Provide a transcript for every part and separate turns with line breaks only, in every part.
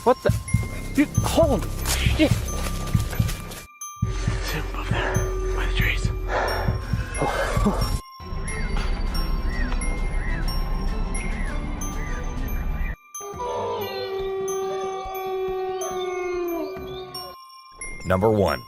What the? Dude, holy shit!
See him above there, by the trees.
Number 1.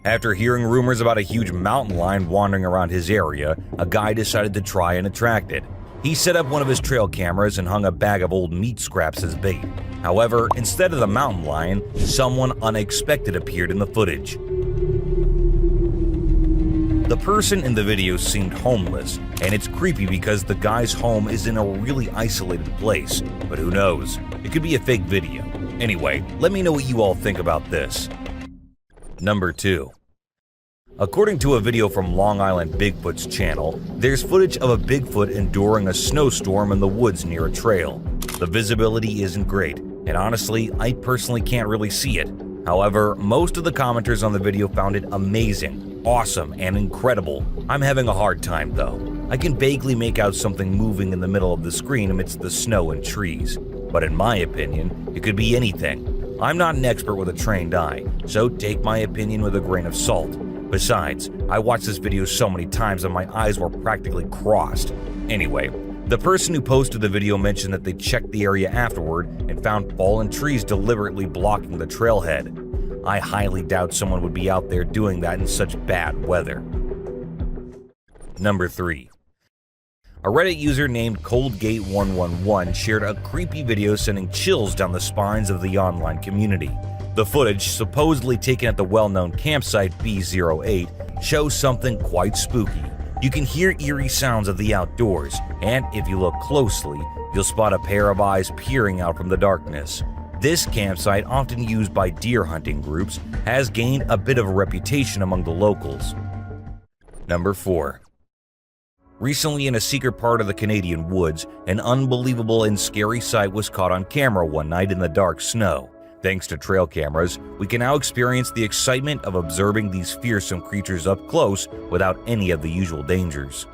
After hearing rumors about a huge mountain lion wandering around his area, a guy decided to try and attract it. He set up one of his trail cameras and hung a bag of old meat scraps as bait. However, instead of the mountain lion, someone unexpected appeared in the footage. The person in the video seemed homeless, and it's creepy because the guy's home is in a really isolated place. But who knows? It could be a fake video. Anyway, let me know what you all think about this. Number 2. According to a video from Long Island Bigfoot's channel, there's footage of a Bigfoot enduring a snowstorm in the woods near a trail. The visibility isn't great, and honestly, I personally can't really see it. However, most of the commenters on the video found it amazing, awesome, and incredible. I'm having a hard time though. I can vaguely make out something moving in the middle of the screen amidst the snow and trees. But in my opinion, it could be anything. I'm not an expert with a trained eye, so take my opinion with a grain of salt. Besides, I watched this video so many times that my eyes were practically crossed. Anyway, the person who posted the video mentioned that they checked the area afterward and found fallen trees deliberately blocking the trailhead. I highly doubt someone would be out there doing that in such bad weather. Number 3. A Reddit user named Coldgate111 shared a creepy video sending chills down the spines of the online community. The footage, supposedly taken at the well-known campsite B08, shows something quite spooky. You can hear eerie sounds of the outdoors, and if you look closely, you'll spot a pair of eyes peering out from the darkness. This campsite, often used by deer hunting groups, has gained a bit of a reputation among the locals. Number 4. Recently, in a secret part of the Canadian woods, an unbelievable and scary sight was caught on camera one night in the dark snow. Thanks to trail cameras, we can now experience the excitement of observing these fearsome creatures up close without any of the usual dangers.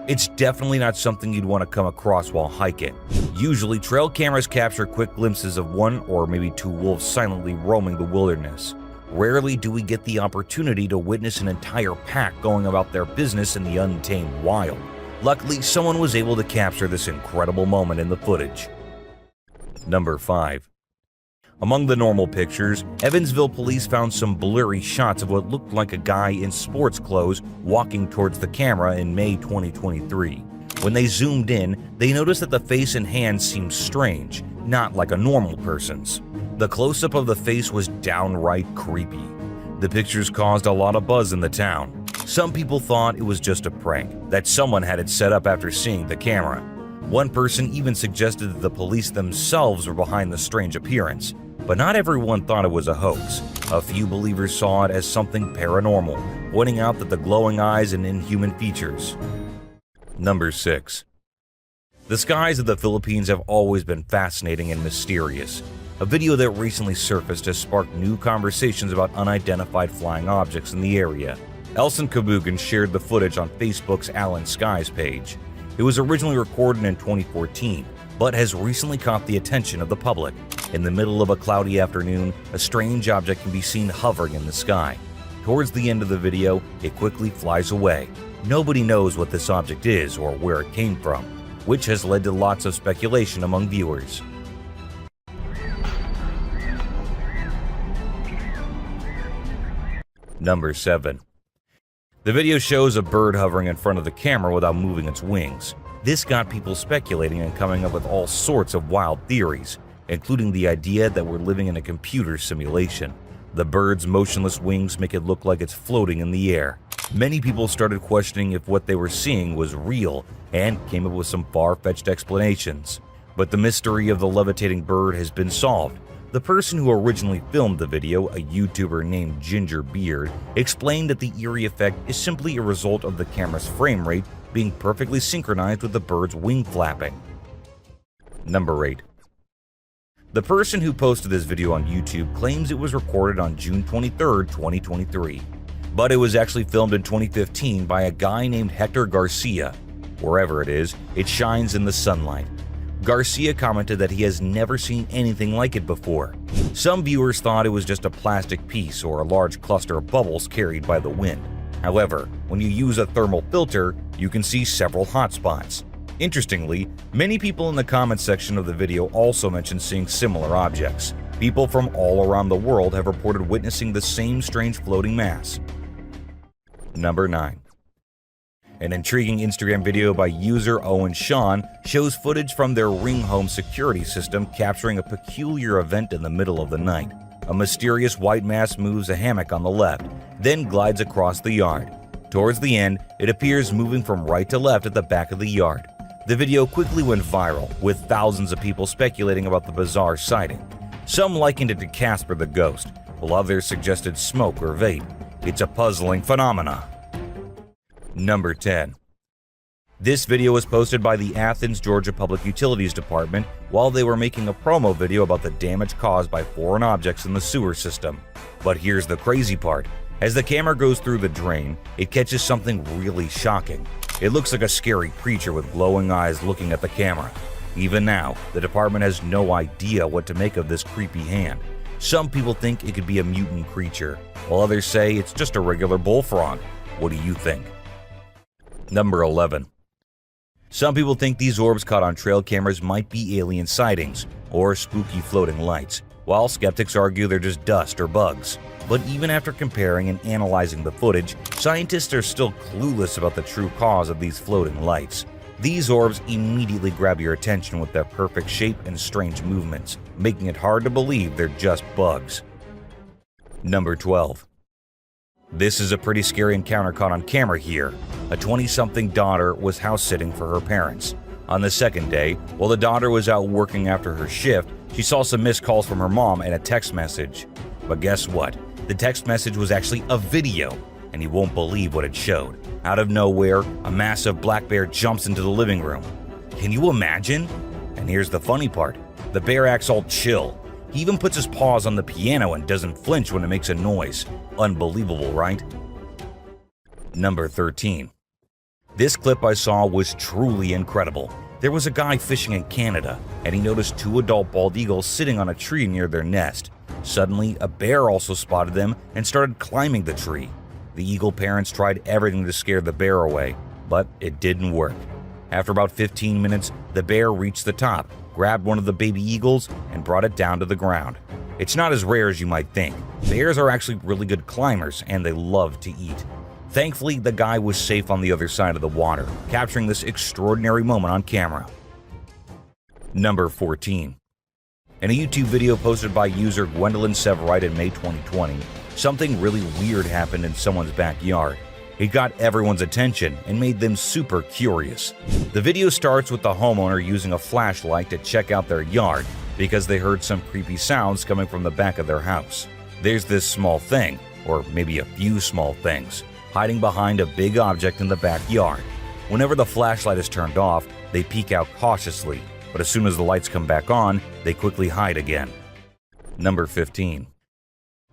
It's definitely not something you'd want to come across while hiking. Usually, trail cameras capture quick glimpses of one or maybe two wolves silently roaming the wilderness. Rarely do we get the opportunity to witness an entire pack going about their business in the untamed wild. Luckily, someone was able to capture this incredible moment in the footage. Number 5. Among the normal pictures, Evansville police found some blurry shots of what looked like a guy in sports clothes walking towards the camera in May 2023. When they zoomed in, they noticed that the face and hands seemed strange, not like a normal person's. The close-up of the face was downright creepy. The pictures caused a lot of buzz in the town. Some people thought it was just a prank, that someone had it set up after seeing the camera. One person even suggested that the police themselves were behind the strange appearance. But not everyone thought it was a hoax. A few believers saw it as something paranormal, pointing out that the glowing eyes and inhuman features. Number 6. The skies of the Philippines have always been fascinating and mysterious. A video that recently surfaced has sparked new conversations about unidentified flying objects in the area. Elson Kabugan shared the footage on Facebook's Alan Skies page. It was originally recorded in 2014, but has recently caught the attention of the public. In the middle of a cloudy afternoon, a strange object can be seen hovering in the sky. Towards the end of the video, it quickly flies away. Nobody knows what this object is or where it came from, which has led to lots of speculation among viewers. Number 7. The video shows a bird hovering in front of the camera without moving its wings. This got people speculating and coming up with all sorts of wild theories, including the idea that we're living in a computer simulation. The bird's motionless wings make it look like it's floating in the air. Many people started questioning if what they were seeing was real and came up with some far-fetched explanations. But the mystery of the levitating bird has been solved. The person who originally filmed the video, a YouTuber named Ginger Beard, explained that the eerie effect is simply a result of the camera's frame rate being perfectly synchronized with the bird's wing flapping. Number 8. The person who posted this video on YouTube claims it was recorded on June 23, 2023. But it was actually filmed in 2015 by a guy named Hector Garcia. Wherever it is, it shines in the sunlight. Garcia commented that he has never seen anything like it before. Some viewers thought it was just a plastic piece or a large cluster of bubbles carried by the wind. However, when you use a thermal filter, you can see several hot spots. Interestingly, many people in the comments section of the video also mentioned seeing similar objects. People from all around the world have reported witnessing the same strange floating mass. Number 9. An intriguing Instagram video by user Owen Sean shows footage from their Ring Home security system capturing a peculiar event in the middle of the night. A mysterious white mass moves a hammock on the left, then glides across the yard. Towards the end, it appears moving from right to left at the back of the yard. The video quickly went viral, with thousands of people speculating about the bizarre sighting. Some likened it to Casper the Ghost, while others suggested smoke or vape. It's a puzzling phenomena. Number 10. This video was posted by the Athens, Georgia Public Utilities Department while they were making a promo video about the damage caused by foreign objects in the sewer system. But here's the crazy part. As the camera goes through the drain, it catches something really shocking. It looks like a scary creature with glowing eyes looking at the camera. Even now, the department has no idea what to make of this creepy hand. Some people think it could be a mutant creature, while others say it's just a regular bullfrog. What do you think? Number 11. Some people think these orbs caught on trail cameras might be alien sightings or spooky floating lights, while skeptics argue they're just dust or bugs. But even after comparing and analyzing the footage, scientists are still clueless about the true cause of these floating lights. These orbs immediately grab your attention with their perfect shape and strange movements, making it hard to believe they're just bugs. Number 12. This is a pretty scary encounter caught on camera here. A 20-something daughter was house-sitting for her parents. On the second day, while the daughter was out working after her shift, she saw some missed calls from her mom and a text message. But guess what? The text message was actually a video, and you won't believe what it showed. Out of nowhere, a massive black bear jumps into the living room. Can you imagine? And here's the funny part. The bear acts all chill. He even puts his paws on the piano and doesn't flinch when it makes a noise. Unbelievable, right? Number 13. This clip I saw was truly incredible. There was a guy fishing in Canada, and he noticed 2 adult bald eagles sitting on a tree near their nest. Suddenly, a bear also spotted them and started climbing the tree. The eagle parents tried everything to scare the bear away, but it didn't work. After about 15 minutes, the bear reached the top, grabbed one of the baby eagles, and brought it down to the ground. It's not as rare as you might think. Bears are actually really good climbers, and they love to eat. Thankfully, the guy was safe on the other side of the water, capturing this extraordinary moment on camera. Number 14. In a YouTube video posted by user Gwendolyn Severite in May 2020, something really weird happened in someone's backyard. It got everyone's attention and made them super curious. The video starts with the homeowner using a flashlight to check out their yard because they heard some creepy sounds coming from the back of their house. There's this small thing, or maybe a few small things, hiding behind a big object in the backyard. Whenever the flashlight is turned off, they peek out cautiously, but as soon as the lights come back on, they quickly hide again. Number 15.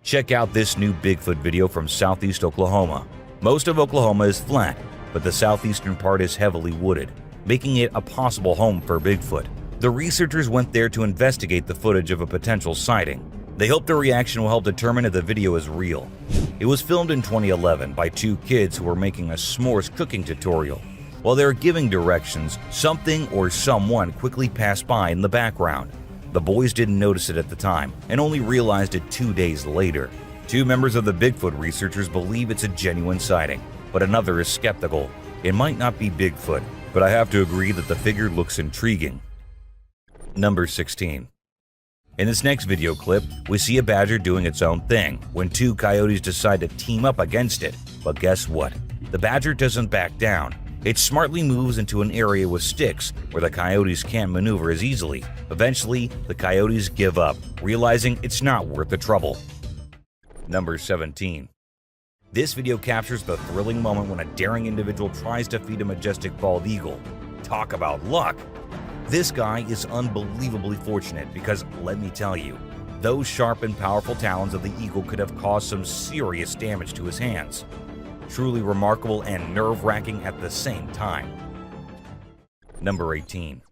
Check out this new Bigfoot video from Southeast Oklahoma. Most of Oklahoma is flat, but the southeastern part is heavily wooded, making it a possible home for Bigfoot. The researchers went there to investigate the footage of a potential sighting. They hope the reaction will help determine if the video is real. It was filmed in 2011 by 2 kids who were making a s'mores cooking tutorial. While they were giving directions, something or someone quickly passed by in the background. The boys didn't notice it at the time and only realized it 2 days later. 2 members of the Bigfoot researchers believe it's a genuine sighting, but another is skeptical. It might not be Bigfoot, but I have to agree that the figure looks intriguing. Number 16. In this next video clip, we see a badger doing its own thing when 2 coyotes decide to team up against it. But guess what? The badger doesn't back down. It smartly moves into an area with sticks where the coyotes can't maneuver as easily. Eventually, the coyotes give up, realizing it's not worth the trouble. Number 17. This video captures the thrilling moment when a daring individual tries to feed a majestic bald eagle. Talk about luck! This guy is unbelievably fortunate because, let me tell you, those sharp and powerful talons of the eagle could have caused some serious damage to his hands. Truly remarkable and nerve-wracking at the same time. Number 18.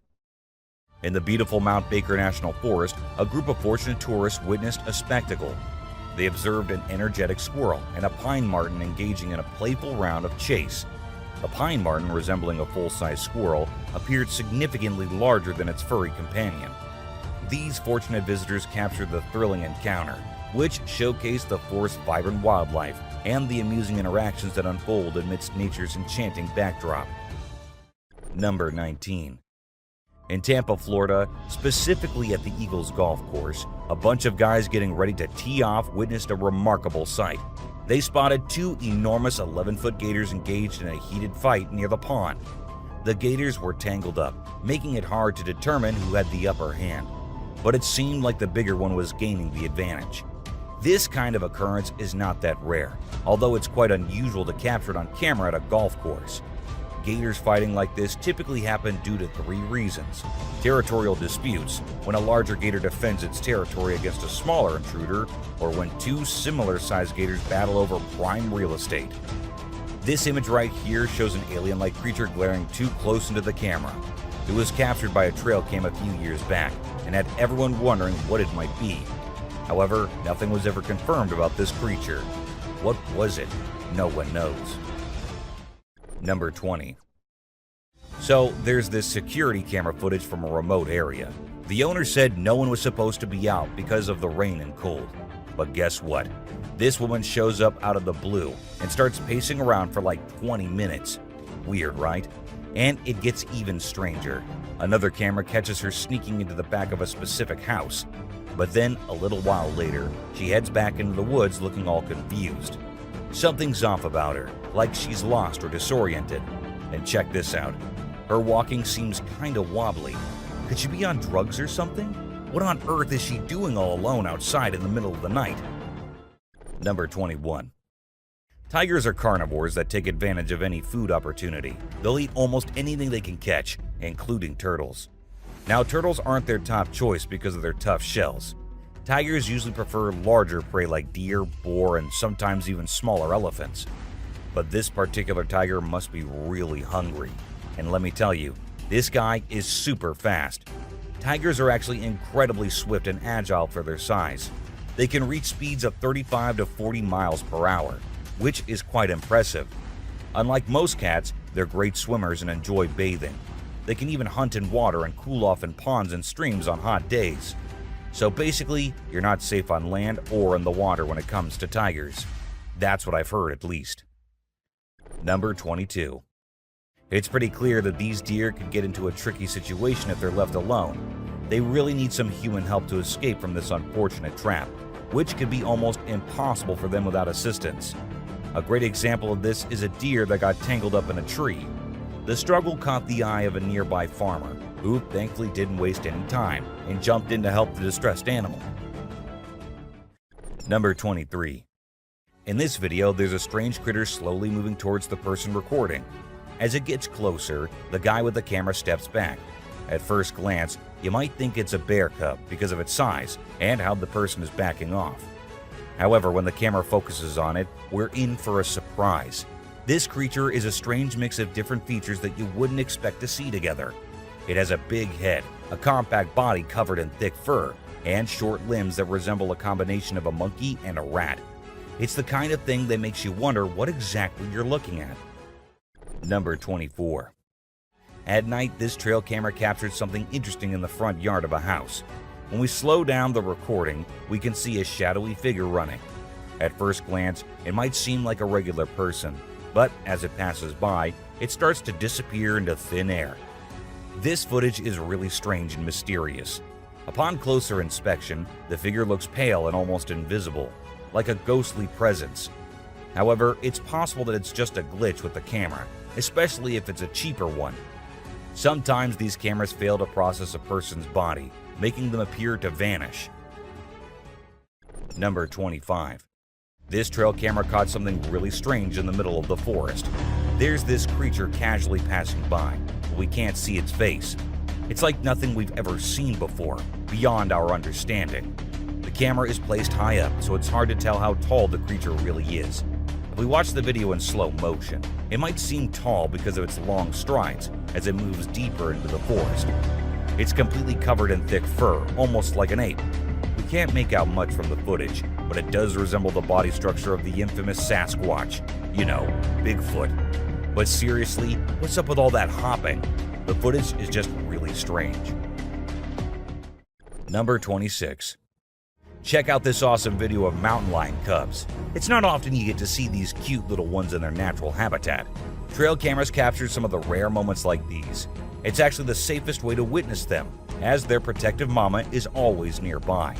In the beautiful Mount Baker National Forest, a group of fortunate tourists witnessed a spectacle. They observed an energetic squirrel and a pine marten engaging in a playful round of chase. The pine marten, resembling a full-size squirrel, appeared significantly larger than its furry companion. These fortunate visitors captured the thrilling encounter, which showcased the forest's vibrant wildlife and the amusing interactions that unfold amidst nature's enchanting backdrop. Number 19. In Tampa, Florida, specifically at the Eagles Golf Course, a bunch of guys getting ready to tee off witnessed a remarkable sight. They spotted two enormous 11-foot gators engaged in a heated fight near the pond. The gators were tangled up, making it hard to determine who had the upper hand, but it seemed like the bigger one was gaining the advantage. This kind of occurrence is not that rare, although it's quite unusual to capture it on camera at a golf course. Gators fighting like this typically happen due to three reasons: territorial disputes, when a larger gator defends its territory against a smaller intruder, or when two similar-sized gators battle over prime real estate. This image right here shows an alien-like creature glaring too close into the camera. It was captured by a trail cam a few years back and had everyone wondering what it might be. However, nothing was ever confirmed about this creature. What was it? No one knows. Number 20. So, there's this security camera footage from a remote area. The owner said no one was supposed to be out because of the rain and cold. But guess what? This woman shows up out of the blue and starts pacing around for like 20 minutes. Weird, right? And it gets even stranger. Another camera catches her sneaking into the back of a specific house. But then, a little while later, she heads back into the woods looking all confused. Something's off about her, like she's lost or disoriented. And check this out. Her walking seems kinda wobbly. Could she be on drugs or something? What on earth is she doing all alone outside in the middle of the night? Number 21. Tigers are carnivores that take advantage of any food opportunity. They'll eat almost anything they can catch, including turtles. Now, turtles aren't their top choice because of their tough shells. Tigers usually prefer larger prey like deer, boar, and sometimes even smaller elephants. But this particular tiger must be really hungry. And let me tell you, this guy is super fast. Tigers are actually incredibly swift and agile for their size. They can reach speeds of 35 to 40 miles per hour, which is quite impressive. Unlike most cats, they're great swimmers and enjoy bathing. They can even hunt in water and cool off in ponds and streams on hot days. So basically, you're not safe on land or in the water when it comes to tigers. That's what I've heard, at least. Number 22. It's pretty clear that these deer could get into a tricky situation if they're left alone. They really need some human help to escape from this unfortunate trap, which could be almost impossible for them without assistance. A great example of this is a deer that got tangled up in a tree. The struggle caught the eye of a nearby farmer, who thankfully didn't waste any time and jumped in to help the distressed animal. Number 23. In this video, there's a strange critter slowly moving towards the person recording. As it gets closer, the guy with the camera steps back. At first glance, you might think it's a bear cub because of its size and how the person is backing off. However, when the camera focuses on it, we're in for a surprise. This creature is a strange mix of different features that you wouldn't expect to see together. It has a big head, a compact body covered in thick fur, and short limbs that resemble a combination of a monkey and a rat. It's the kind of thing that makes you wonder what exactly you're looking at. Number 24. At night, this trail camera captured something interesting in the front yard of a house. When we slow down the recording, we can see a shadowy figure running. At first glance, it might seem like a regular person, but as it passes by, it starts to disappear into thin air. This footage is really strange and mysterious. Upon closer inspection, the figure looks pale and almost invisible, like a ghostly presence. However, it's possible that it's just a glitch with the camera, especially if it's a cheaper one. Sometimes these cameras fail to process a person's body, making them appear to vanish. Number 25. This trail camera caught something really strange in the middle of the forest. There's this creature casually passing by, but we can't see its face. It's like nothing we've ever seen before, beyond our understanding. The camera is placed high up, so it's hard to tell how tall the creature really is. If we watch the video in slow motion, it might seem tall because of its long strides as it moves deeper into the forest. It's completely covered in thick fur, almost like an ape. We can't make out much from the footage, but it does resemble the body structure of the infamous Sasquatch. You know, Bigfoot. But seriously, what's up with all that hopping? The footage is just really strange. Number 26. Check out this awesome video of mountain lion cubs. It's not often you get to see these cute little ones in their natural habitat. Trail cameras capture some of the rare moments like these. It's actually the safest way to witness them, as their protective mama is always nearby.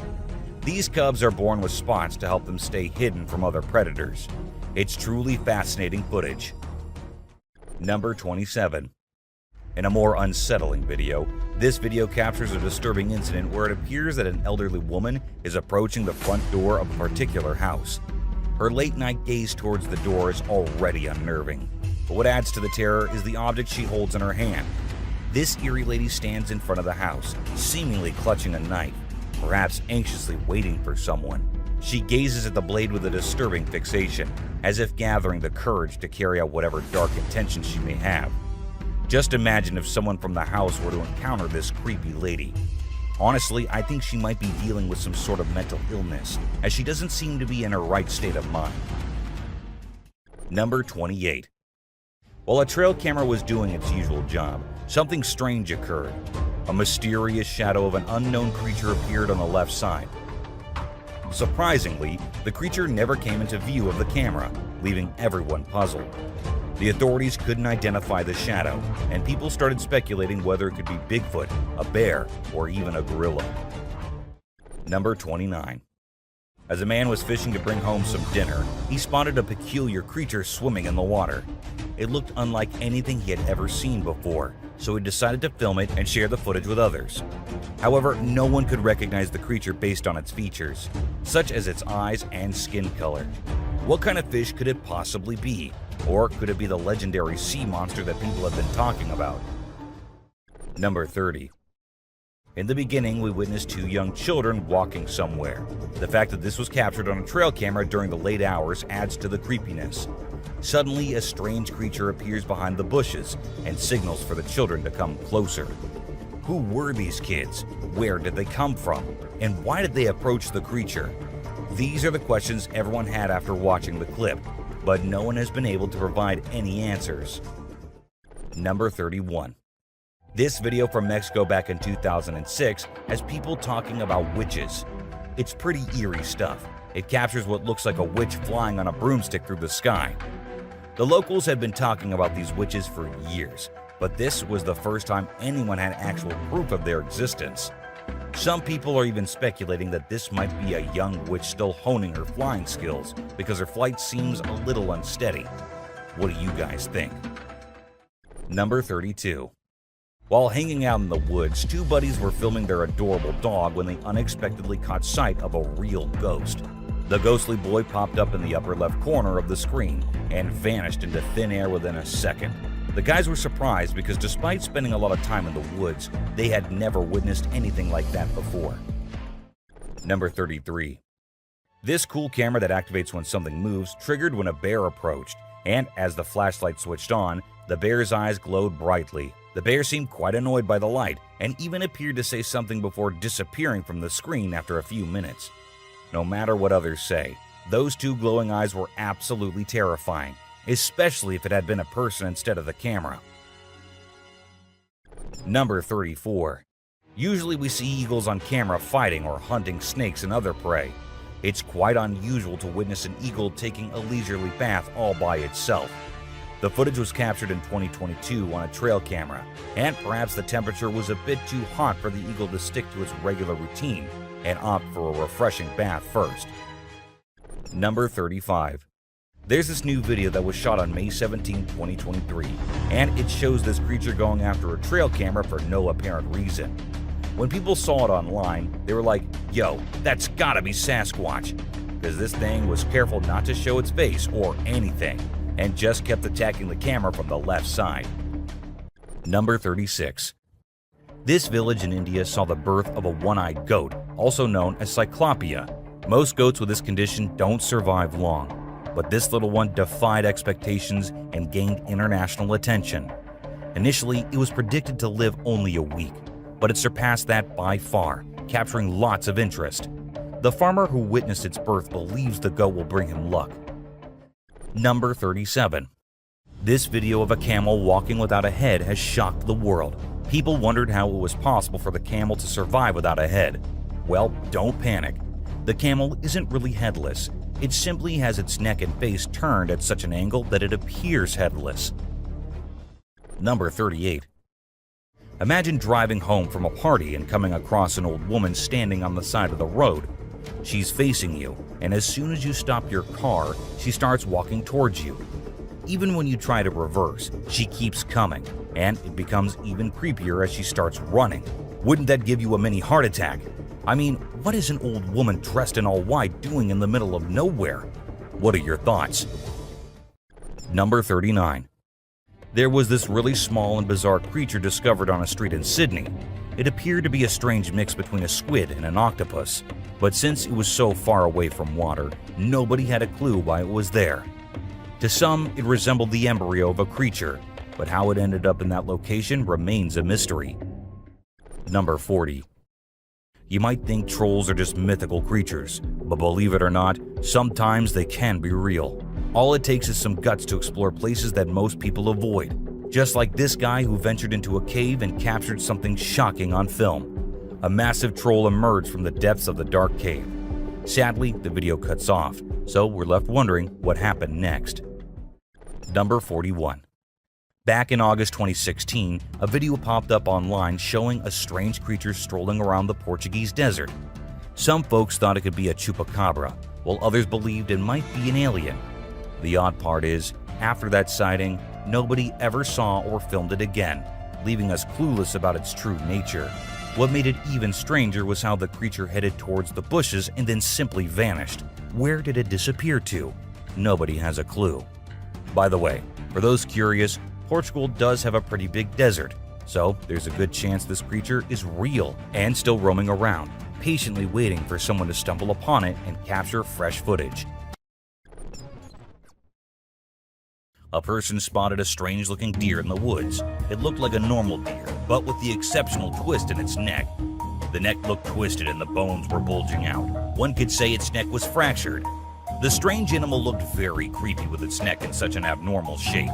These cubs are born with spots to help them stay hidden from other predators. It's truly fascinating footage. Number 27. In a more unsettling video, this video captures a disturbing incident where it appears that an elderly woman is approaching the front door of a particular house. Her late-night gaze towards the door is already unnerving, but what adds to the terror is the object she holds in her hand. This eerie lady stands in front of the house, seemingly clutching a knife, perhaps anxiously waiting for someone. She gazes at the blade with a disturbing fixation, as if gathering the courage to carry out whatever dark intentions she may have. Just imagine if someone from the house were to encounter this creepy lady. Honestly, I think she might be dealing with some sort of mental illness, as she doesn't seem to be in her right state of mind. Number 28. While a trail camera was doing its usual job, something strange occurred. A mysterious shadow of an unknown creature appeared on the left side. Surprisingly, the creature never came into view of the camera, leaving everyone puzzled. The authorities couldn't identify the shadow, and people started speculating whether it could be Bigfoot, a bear, or even a gorilla. Number 29. As a man was fishing to bring home some dinner, he spotted a peculiar creature swimming in the water. It looked unlike anything he had ever seen before, so he decided to film it and share the footage with others. However, no one could recognize the creature based on its features, such as its eyes and skin color. What kind of fish could it possibly be? Or could it be the legendary sea monster that people have been talking about? Number 30. In the beginning, we witnessed two young children walking somewhere. The fact that this was captured on a trail camera during the late hours adds to the creepiness. Suddenly, a strange creature appears behind the bushes and signals for the children to come closer. Who were these kids? Where did they come from? And why did they approach the creature? These are the questions everyone had after watching the clip, but no one has been able to provide any answers. Number 31. This video from Mexico back in 2006 has people talking about witches. It's pretty eerie stuff. It captures what looks like a witch flying on a broomstick through the sky. The locals had been talking about these witches for years, but this was the first time anyone had actual proof of their existence. Some people are even speculating that this might be a young witch still honing her flying skills because her flight seems a little unsteady. What do you guys think? Number 32. While hanging out in the woods, two buddies were filming their adorable dog when they unexpectedly caught sight of a real ghost. The ghostly boy popped up in the upper left corner of the screen and vanished into thin air within a second. The guys were surprised because despite spending a lot of time in the woods, they had never witnessed anything like that before. Number 33. This cool camera that activates when something moves triggered when a bear approached, and as the flashlight switched on, the bear's eyes glowed brightly. The bear seemed quite annoyed by the light and even appeared to say something before disappearing from the screen after a few minutes. No matter what others say, those two glowing eyes were absolutely terrifying, especially if it had been a person instead of the camera. Number 34. Usually we see eagles on camera fighting or hunting snakes and other prey. It's quite unusual to witness an eagle taking a leisurely path all by itself. The footage was captured in 2022 on a trail camera, and perhaps the temperature was a bit too hot for the eagle to stick to its regular routine and opt for a refreshing bath first. Number 35. There's this new video that was shot on May 17, 2023, and it shows this creature going after a trail camera for no apparent reason. When people saw it online, they were like, yo, that's gotta be Sasquatch, because this thing was careful not to show its face or anything, and just kept attacking the camera from the left side. Number 36. This village in India saw the birth of a one-eyed goat, also known as Cyclopia. Most goats with this condition don't survive long, but this little one defied expectations and gained international attention. Initially, it was predicted to live only a week, but it surpassed that by far, capturing lots of interest. The farmer who witnessed its birth believes the goat will bring him luck. Number 37. This video of a camel walking without a head has shocked the world. People wondered how it was possible for the camel to survive without a head. Well, don't panic. The camel isn't really headless. It simply has its neck and face turned at such an angle that it appears headless. Number 38. Imagine driving home from a party and coming across an old woman standing on the side of the road. She's facing you, and as soon as you stop your car, she starts walking towards you. Even when you try to reverse, she keeps coming, and it becomes even creepier as she starts running. Wouldn't that give you a mini heart attack? I mean, what is an old woman dressed in all white doing in the middle of nowhere? What are your thoughts? Number 39. There was this really small and bizarre creature discovered on a street in Sydney. It appeared to be a strange mix between a squid and an octopus, but since it was so far away from water, nobody had a clue why it was there. To some, it resembled the embryo of a creature, but how it ended up in that location remains a mystery. Number 40. You might think trolls are just mythical creatures, but believe it or not, sometimes they can be real. All it takes is some guts to explore places that most people avoid, just like this guy who ventured into a cave and captured something shocking on film. A massive troll emerged from the depths of the dark cave. Sadly, the video cuts off, so we're left wondering what happened next. Number 41. Back in August 2016, a video popped up online showing a strange creature strolling around the Portuguese desert. Some folks thought it could be a chupacabra, while others believed it might be an alien. The odd part is, after that sighting, nobody ever saw or filmed it again, leaving us clueless about its true nature. What made it even stranger was how the creature headed towards the bushes and then simply vanished. Where did it disappear to? Nobody has a clue. By the way, for those curious, Portugal does have a pretty big desert, so there's a good chance this creature is real and still roaming around, patiently waiting for someone to stumble upon it and capture fresh footage. A person spotted a strange-looking deer in the woods. It looked like a normal deer, but with the exceptional twist in its neck. The neck looked twisted and the bones were bulging out. One could say its neck was fractured. The strange animal looked very creepy with its neck in such an abnormal shape.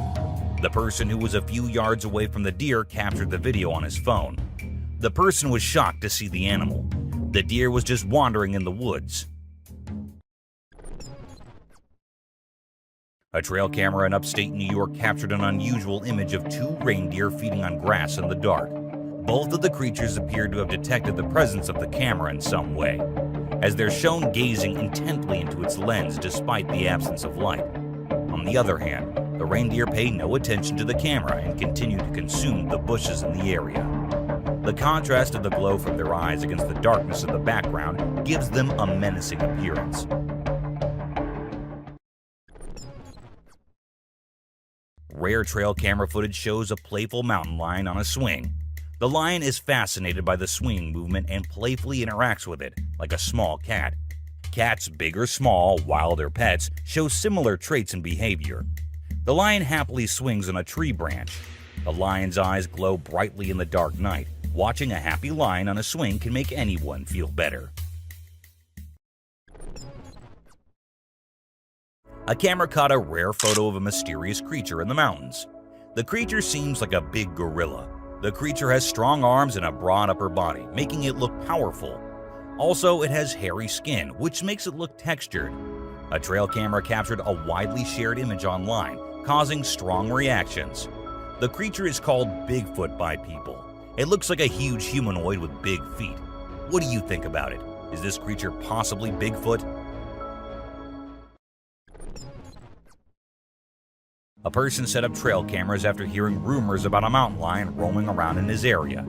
The person who was a few yards away from the deer captured the video on his phone. The person was shocked to see the animal. The deer was just wandering in the woods. A trail camera in upstate New York captured an unusual image of two reindeer feeding on grass in the dark. Both of the creatures appeared to have detected the presence of the camera in some way, as they're shown gazing intently into its lens despite the absence of light. On the other hand, the reindeer pay no attention to the camera and continue to consume the bushes in the area. The contrast of the glow from their eyes against the darkness of the background gives them a menacing appearance. Rare trail camera footage shows a playful mountain lion on a swing. The lion is fascinated by the swinging movement and playfully interacts with it, like a small cat. Cats, big or small, wild or pets, show similar traits and behavior. The lion happily swings on a tree branch. The lion's eyes glow brightly in the dark night. Watching a happy lion on a swing can make anyone feel better. A camera caught a rare photo of a mysterious creature in the mountains. The creature seems like a big gorilla. The creature has strong arms and a broad upper body, making it look powerful. Also, it has hairy skin, which makes it look textured. A trail camera captured a widely shared image online, causing strong reactions. The creature is called Bigfoot by people. It looks like a huge humanoid with big feet. What do you think about it? Is this creature possibly Bigfoot? A person set up trail cameras after hearing rumors about a mountain lion roaming around in his area.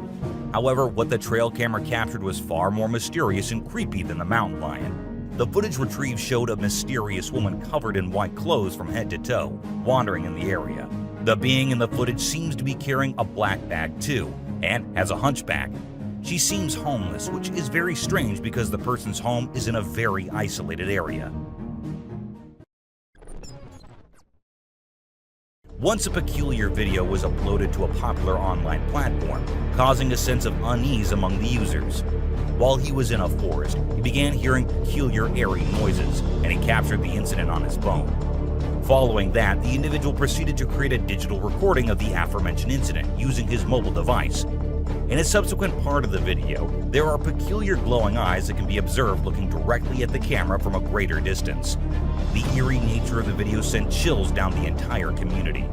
However, what the trail camera captured was far more mysterious and creepy than the mountain lion. The footage retrieved showed a mysterious woman covered in white clothes from head to toe, wandering in the area. The being in the footage seems to be carrying a black bag too, and has a hunchback. She seems homeless, which is very strange because the person's home is in a very isolated area. Once a peculiar video was uploaded to a popular online platform, causing a sense of unease among the users. While he was in a forest, he began hearing peculiar airy noises, and he captured the incident on his phone. Following that, the individual proceeded to create a digital recording of the aforementioned incident using his mobile device. In a subsequent part of the video, there are peculiar glowing eyes that can be observed looking directly at the camera from a greater distance. The eerie nature of the video sent chills down the entire community.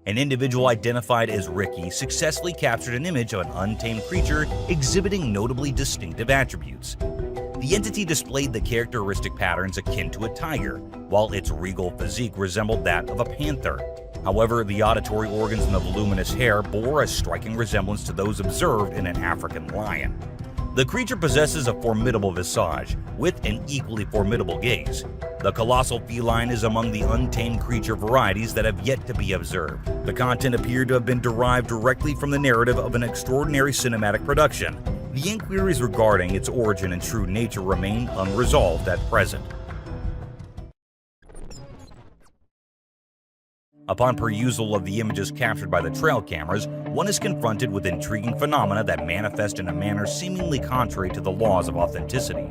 An individual identified as Ricky successfully captured an image of an untamed creature exhibiting notably distinctive attributes. The entity displayed the characteristic patterns akin to a tiger, while its regal physique resembled that of a panther. However, the auditory organs and the voluminous hair bore a striking resemblance to those observed in an African lion. The creature possesses a formidable visage, with an equally formidable gaze. The colossal feline is among the untamed creature varieties that have yet to be observed. The content appeared to have been derived directly from the narrative of an extraordinary cinematic production. The inquiries regarding its origin and true nature remain unresolved at present. Upon perusal of the images captured by the trail cameras, one is confronted with intriguing phenomena that manifest in a manner seemingly contrary to the laws of authenticity.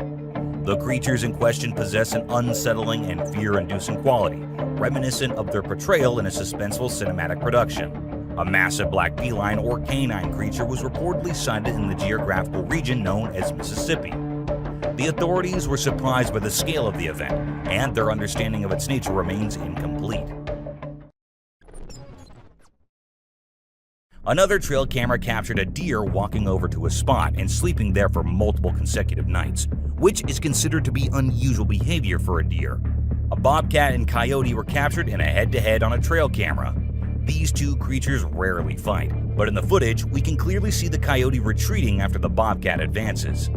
The creatures in question possess an unsettling and fear-inducing quality, reminiscent of their portrayal in a suspenseful cinematic production. A massive black feline or canine creature was reportedly sighted in the geographical region known as Mississippi. The authorities were surprised by the scale of the event, and their understanding of its nature remains incomplete. Another trail camera captured a deer walking over to a spot and sleeping there for multiple consecutive nights, which is considered to be unusual behavior for a deer. A bobcat and coyote were captured in a head-to-head on a trail camera. These two creatures rarely fight, but in the footage, we can clearly see the coyote retreating after the bobcat advances.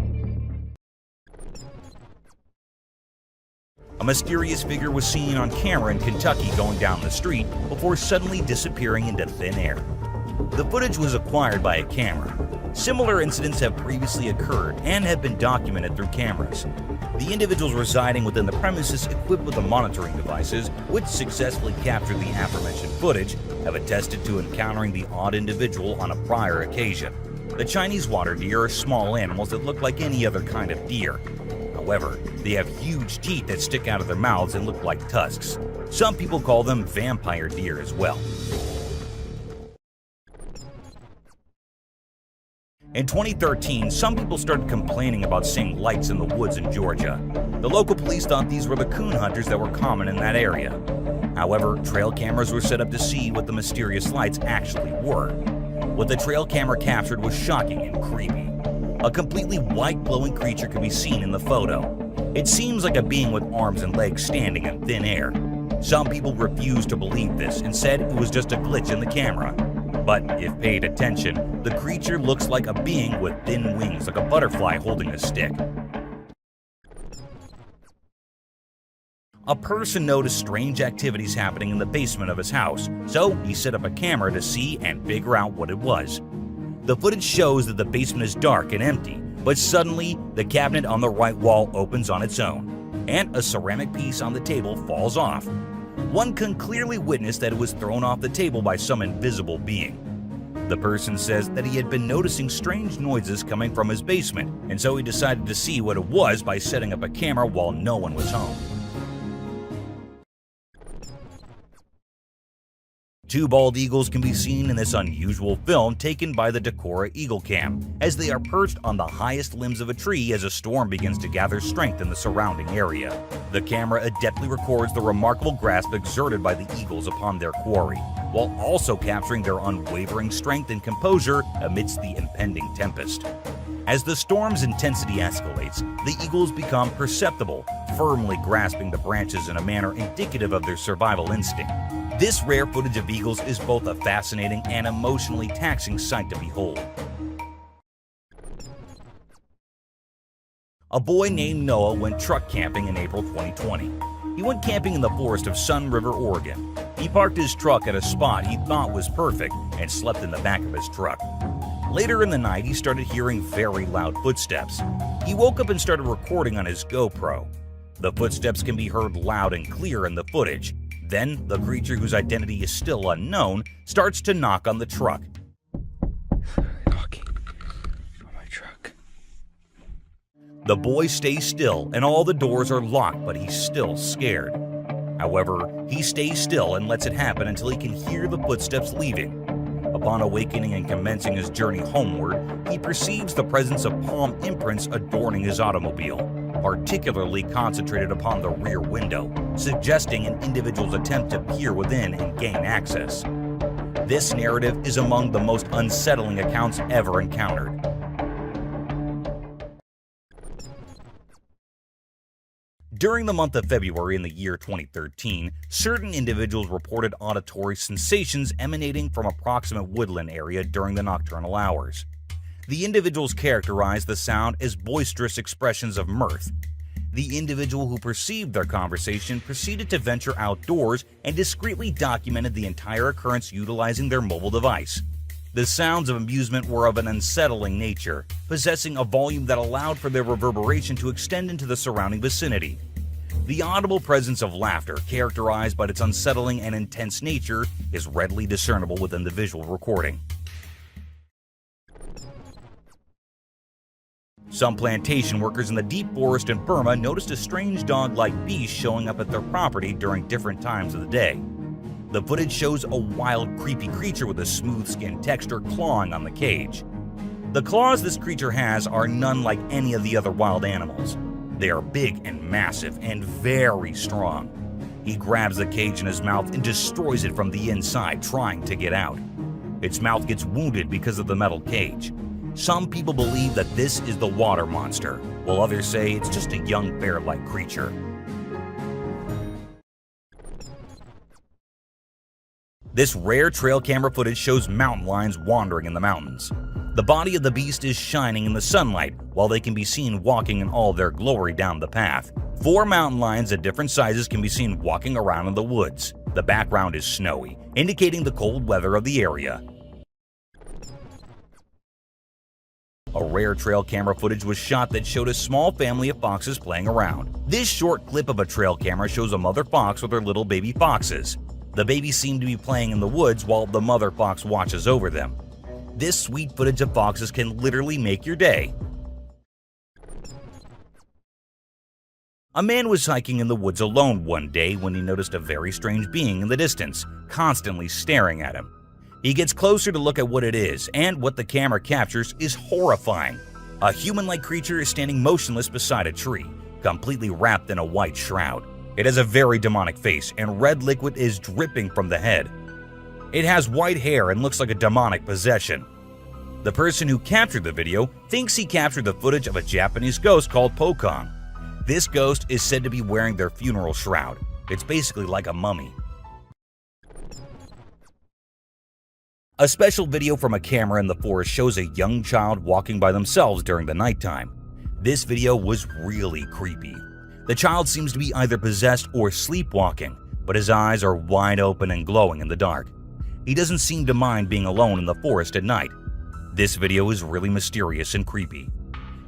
A mysterious figure was seen on camera in Kentucky going down the street before suddenly disappearing into thin air. The footage was acquired by a camera. Similar incidents have previously occurred and have been documented through cameras. The individuals residing within the premises equipped with the monitoring devices, which successfully captured the aforementioned footage, have attested to encountering the odd individual on a prior occasion. The Chinese water deer are small animals that look like any other kind of deer. However, they have huge teeth that stick out of their mouths and look like tusks. Some people call them vampire deer as well. In 2013, some people started complaining about seeing lights in the woods in Georgia. The local police thought these were the coon hunters that were common in that area. However, trail cameras were set up to see what the mysterious lights actually were. What the trail camera captured was shocking and creepy. A completely white glowing creature could be seen in the photo. It seems like a being with arms and legs standing in thin air. Some people refused to believe this and said it was just a glitch in the camera. But if paid attention, the creature looks like a being with thin wings, like a butterfly holding a stick. A person noticed strange activities happening in the basement of his house, so he set up a camera to see and figure out what it was. The footage shows that the basement is dark and empty, but suddenly the cabinet on the right wall opens on its own, and a ceramic piece on the table falls off. One can clearly witness that it was thrown off the table by some invisible being. The person says that he had been noticing strange noises coming from his basement, and so he decided to see what it was by setting up a camera while no one was home. Two bald eagles can be seen in this unusual film taken by the Decorah Eagle Cam, as they are perched on the highest limbs of a tree as a storm begins to gather strength in the surrounding area. The camera adeptly records the remarkable grasp exerted by the eagles upon their quarry, while also capturing their unwavering strength and composure amidst the impending tempest. As the storm's intensity escalates, the eagles become perceptible, firmly grasping the branches in a manner indicative of their survival instinct. This rare footage of eagles is both a fascinating and emotionally taxing sight to behold. A boy named Noah went truck camping in April 2020. He went camping in the forest of Sun River, Oregon. He parked his truck at a spot he thought was perfect and slept in the back of his truck. Later in the night, he started hearing very loud footsteps. He woke up and started recording on his GoPro. The footsteps can be heard loud and clear in the footage. Then, the creature, whose identity is still unknown, starts to knock on the truck.
Knocking on my truck.
The boy stays still and all the doors are locked, but he's still scared. However, he stays still and lets it happen until he can hear the footsteps leaving. Upon awakening and commencing his journey homeward, he perceives the presence of palm imprints adorning his automobile, particularly concentrated upon the rear window, suggesting an individual's attempt to peer within and gain access. This narrative is among the most unsettling accounts ever encountered. During the month of February in the year 2013, certain individuals reported auditory sensations emanating from approximate woodland area during the nocturnal hours. The individuals characterized the sound as boisterous expressions of mirth. The individual who perceived their conversation proceeded to venture outdoors and discreetly documented the entire occurrence utilizing their mobile device. The sounds of amusement were of an unsettling nature, possessing a volume that allowed for their reverberation to extend into the surrounding vicinity. The audible presence of laughter, characterized by its unsettling and intense nature, is readily discernible within the visual recording. Some plantation workers in the deep forest in Burma noticed a strange dog-like beast showing up at their property during different times of the day. The footage shows a wild, creepy creature with a smooth skin texture clawing on the cage. The claws this creature has are none like any of the other wild animals. They are big and massive and very strong. He grabs the cage in his mouth and destroys it from the inside, trying to get out. Its mouth gets wounded because of the metal cage. Some people believe that this is the water monster, while others say it's just a young bear-like creature. This rare trail camera footage shows mountain lions wandering in the mountains. The body of the beast is shining in the sunlight, while they can be seen walking in all their glory down the path. 4 mountain lions at different sizes can be seen walking around in the woods. The background is snowy, indicating the cold weather of the area. A rare trail camera footage was shot that showed a small family of foxes playing around. This short clip of a trail camera shows a mother fox with her little baby foxes. The babies seem to be playing in the woods while the mother fox watches over them. This sweet footage of foxes can literally make your day. A man was hiking in the woods alone one day when he noticed a very strange being in the distance, constantly staring at him. He gets closer to look at what it is, and what the camera captures is horrifying. A human-like creature is standing motionless beside a tree, completely wrapped in a white shroud. It has a very demonic face, and red liquid is dripping from the head. It has white hair and looks like a demonic possession. The person who captured the video thinks he captured the footage of a Japanese ghost called Pokong. This ghost is said to be wearing their funeral shroud. It's basically like a mummy. A special video from a camera in the forest shows a young child walking by themselves during the nighttime. This video was really creepy. The child seems to be either possessed or sleepwalking, but his eyes are wide open and glowing in the dark. He doesn't seem to mind being alone in the forest at night. This video is really mysterious and creepy.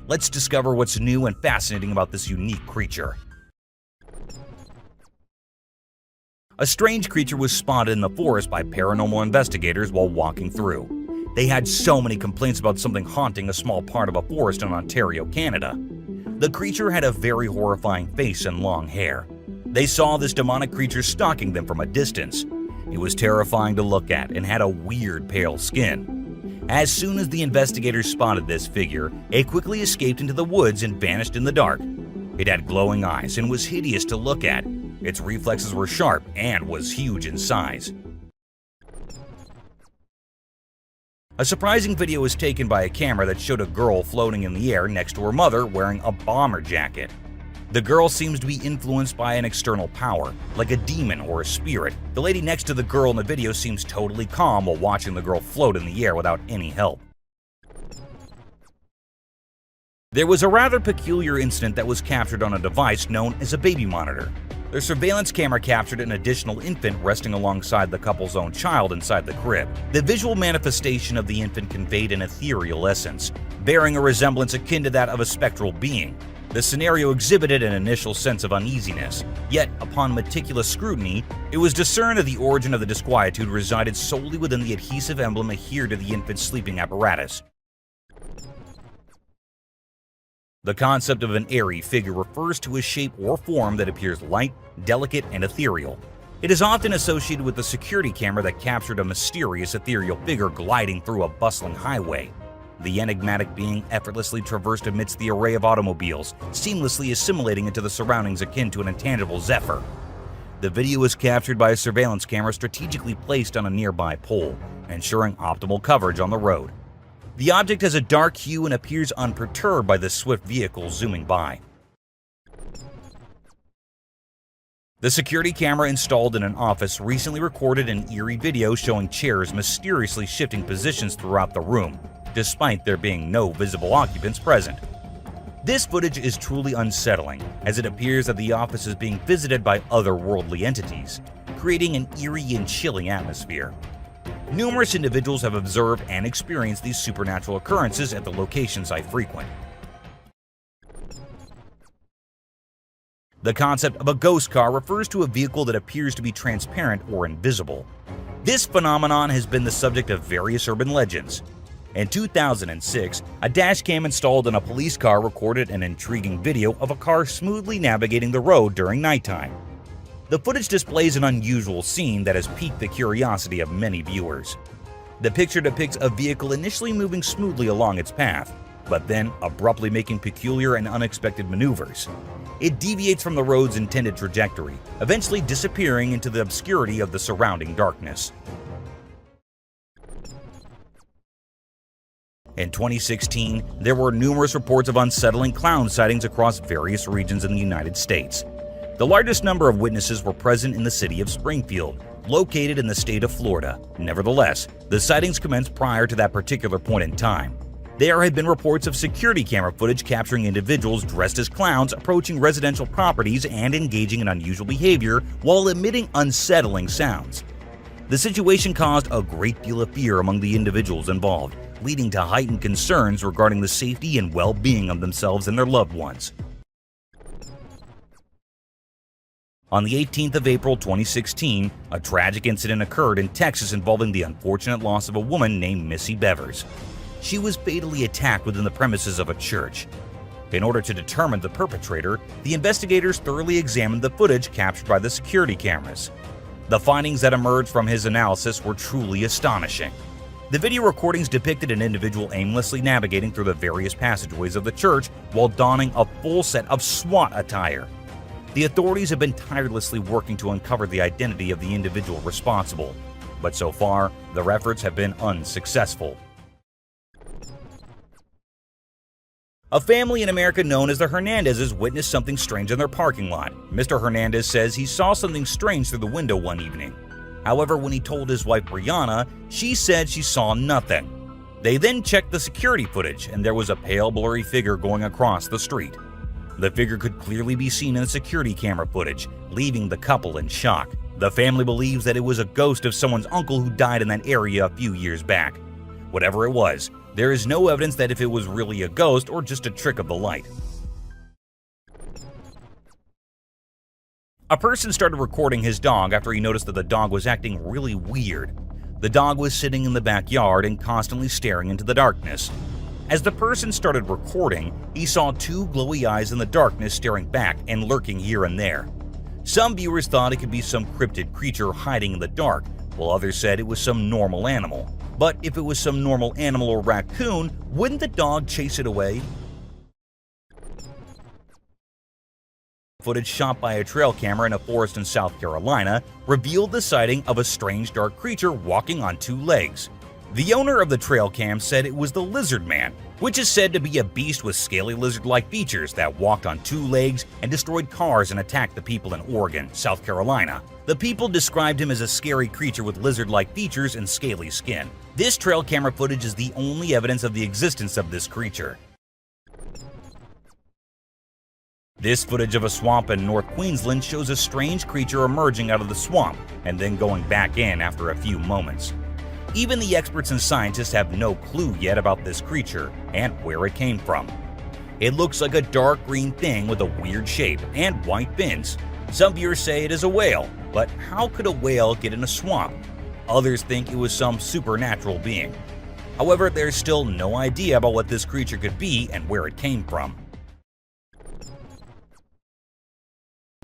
Let's discover what's new and fascinating about this unique creature. A strange creature was spotted in the forest by paranormal investigators while walking through. They had so many complaints about something haunting a small part of a forest in Ontario, Canada. The creature had a very horrifying face and long hair. They saw this demonic creature stalking them from a distance. It was terrifying to look at and had a weird pale skin. As soon as the investigators spotted this figure, it quickly escaped into the woods and vanished in the dark. It had glowing eyes and was hideous to look at. Its reflexes were sharp and was huge in size. A surprising video was taken by a camera that showed a girl floating in the air next to her mother wearing a bomber jacket. The girl seems to be influenced by an external power, like a demon or a spirit. The lady next to the girl in the video seems totally calm while watching the girl float in the air without any help. There was a rather peculiar incident that was captured on a device known as a baby monitor. The surveillance camera captured an additional infant resting alongside the couple's own child inside the crib. The visual manifestation of the infant conveyed an ethereal essence, bearing a resemblance akin to that of a spectral being. The scenario exhibited an initial sense of uneasiness, yet upon meticulous scrutiny, it was discerned that the origin of the disquietude resided solely within the adhesive emblem adhered to the infant's sleeping apparatus. The concept of an airy figure refers to a shape or form that appears light, delicate, and ethereal. It is often associated with the security camera that captured a mysterious ethereal figure gliding through a bustling highway. The enigmatic being effortlessly traversed amidst the array of automobiles, seamlessly assimilating into the surroundings akin to an intangible zephyr. The video was captured by a surveillance camera strategically placed on a nearby pole, ensuring optimal coverage on the road. The object has a dark hue and appears unperturbed by the swift vehicle zooming by. The security camera installed in an office recently recorded an eerie video showing chairs mysteriously shifting positions throughout the room, despite there being no visible occupants present. This footage is truly unsettling, as it appears that the office is being visited by otherworldly entities, creating an eerie and chilling atmosphere. Numerous individuals have observed and experienced these supernatural occurrences at the locations I frequent. The concept of a ghost car refers to a vehicle that appears to be transparent or invisible. This phenomenon has been the subject of various urban legends. In 2006, a dashcam installed in a police car recorded an intriguing video of a car smoothly navigating the road during nighttime. The footage displays an unusual scene that has piqued the curiosity of many viewers. The picture depicts a vehicle initially moving smoothly along its path, but then abruptly making peculiar and unexpected maneuvers. It deviates from the road's intended trajectory, eventually disappearing into the obscurity of the surrounding darkness. In 2016, there were numerous reports of unsettling clown sightings across various regions in the United States. The largest number of witnesses were present in the city of Springfield, located in the state of Florida. Nevertheless, the sightings commenced prior to that particular point in time. There had been reports of security camera footage capturing individuals dressed as clowns approaching residential properties and engaging in unusual behavior while emitting unsettling sounds. The situation caused a great deal of fear among the individuals involved, leading to heightened concerns regarding the safety and well-being of themselves and their loved ones. On the 18th of April 2016, a tragic incident occurred in Texas involving the unfortunate loss of a woman named Missy Bevers. She was fatally attacked within the premises of a church. In order to determine the perpetrator, the investigators thoroughly examined the footage captured by the security cameras. The findings that emerged from his analysis were truly astonishing. The video recordings depicted an individual aimlessly navigating through the various passageways of the church while donning a full set of SWAT attire. The authorities have been tirelessly working to uncover the identity of the individual responsible, but so far, their efforts have been unsuccessful. A family in America known as the Hernandezes witnessed something strange in their parking lot. Mr. Hernandez says he saw something strange through the window one evening. However, when he told his wife Brianna, she said she saw nothing. They then checked the security footage, and there was a pale, blurry figure going across the street. The figure could clearly be seen in the security camera footage, leaving the couple in shock. The family believes that it was a ghost of someone's uncle who died in that area a few years back. Whatever it was, there is no evidence that if it was really a ghost or just a trick of the light. A person started recording his dog after he noticed that the dog was acting really weird. The dog was sitting in the backyard and constantly staring into the darkness. As the person started recording, he saw two glowy eyes in the darkness staring back and lurking here and there. Some viewers thought it could be some cryptid creature hiding in the dark, while others said it was some normal animal. But if it was some normal animal or raccoon, wouldn't the dog chase it away? Footage shot by a trail camera in a forest in South Carolina revealed the sighting of a strange dark creature walking on two legs. The owner of the trail cam said it was the Lizard Man, which is said to be a beast with scaly lizard-like features that walked on two legs and destroyed cars and attacked the people in Oregon, South Carolina. The people described him as a scary creature with lizard-like features and scaly skin. This trail camera footage is the only evidence of the existence of this creature. This footage of a swamp in North Queensland shows a strange creature emerging out of the swamp and then going back in after a few moments. Even the experts and scientists have no clue yet about this creature and where it came from. It looks like a dark green thing with a weird shape and white fins. Some viewers say it is a whale, but how could a whale get in a swamp? Others think it was some supernatural being. However, there's still no idea about what this creature could be and where it came from.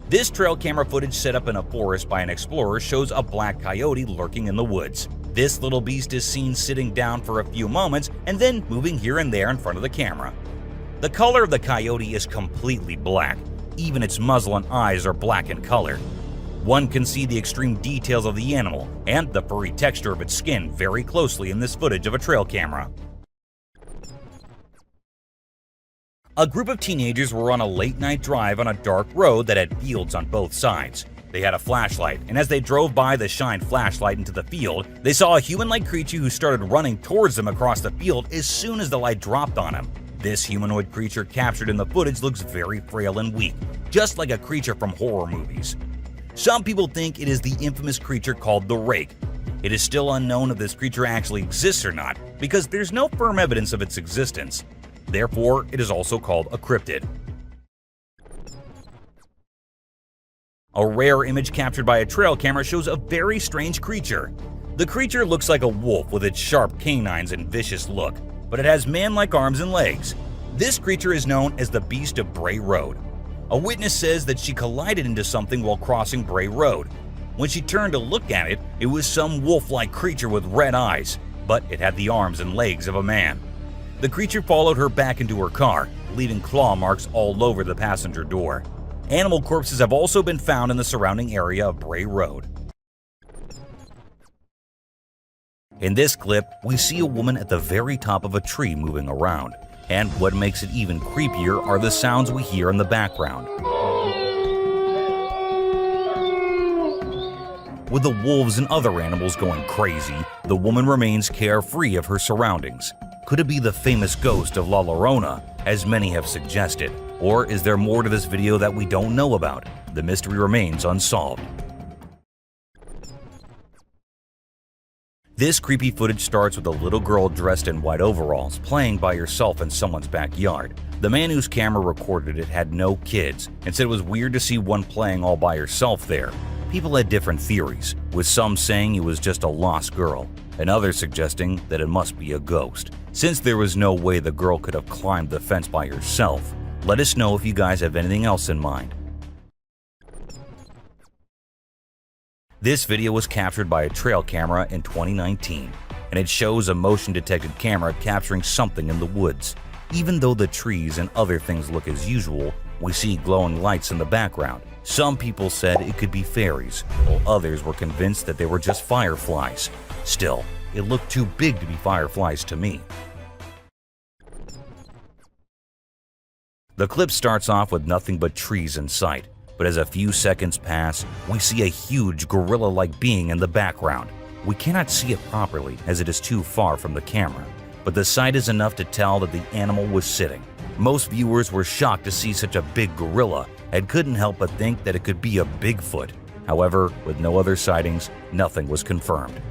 This trail camera footage set up in a forest by an explorer shows a black coyote lurking in the woods. This little beast is seen sitting down for a few moments and then moving here and there in front of the camera. The color of the coyote is completely black. Even its muzzle and eyes are black in color. One can see the extreme details of the animal and the furry texture of its skin very closely in this footage of a trail camera. A group of teenagers were on a late-night drive on a dark road that had fields on both sides. They had a flashlight, and as they drove by the shined flashlight into the field, they saw a human-like creature who started running towards them across the field as soon as the light dropped on him. This humanoid creature captured in the footage looks very frail and weak, just like a creature from horror movies. Some people think it is the infamous creature called the Rake. It is still unknown if this creature actually exists or not, because there's no firm evidence of its existence. Therefore, it is also called a cryptid. A rare image captured by a trail camera shows a very strange creature. The creature looks like a wolf with its sharp canines and vicious look, but it has man-like arms and legs. This creature is known as the Beast of Bray Road. A witness says that she collided into something while crossing Bray Road. When she turned to look at it, it was some wolf-like creature with red eyes, but it had the arms and legs of a man. The creature followed her back into her car, leaving claw marks all over the passenger door. Animal corpses have also been found in the surrounding area of Bray Road. In this clip, we see a woman at the very top of a tree moving around, and what makes it even creepier are the sounds we hear in the background. With the wolves and other animals going crazy, the woman remains carefree of her surroundings. Could it be the famous ghost of La Llorona, as many have suggested? Or is there more to this video that we don't know about? The mystery remains unsolved. This creepy footage starts with a little girl dressed in white overalls playing by herself in someone's backyard. The man whose camera recorded it had no kids and said it was weird to see one playing all by herself there. People had different theories, with some saying it was just a lost girl, and others suggesting that it must be a ghost. Since there was no way the girl could have climbed the fence by herself, let us know if you guys have anything else in mind. This video was captured by a trail camera in 2019, and it shows a motion-detected camera capturing something in the woods. Even though the trees and other things look as usual, we see glowing lights in the background. Some people said it could be fairies, while others were convinced that they were just fireflies. Still, it looked too big to be fireflies to me. The clip starts off with nothing but trees in sight, but as a few seconds pass, we see a huge gorilla-like being in the background. We cannot see it properly as it is too far from the camera, but the sight is enough to tell that the animal was sitting. Most viewers were shocked to see such a big gorilla and couldn't help but think that it could be a Bigfoot. However, with no other sightings, nothing was confirmed.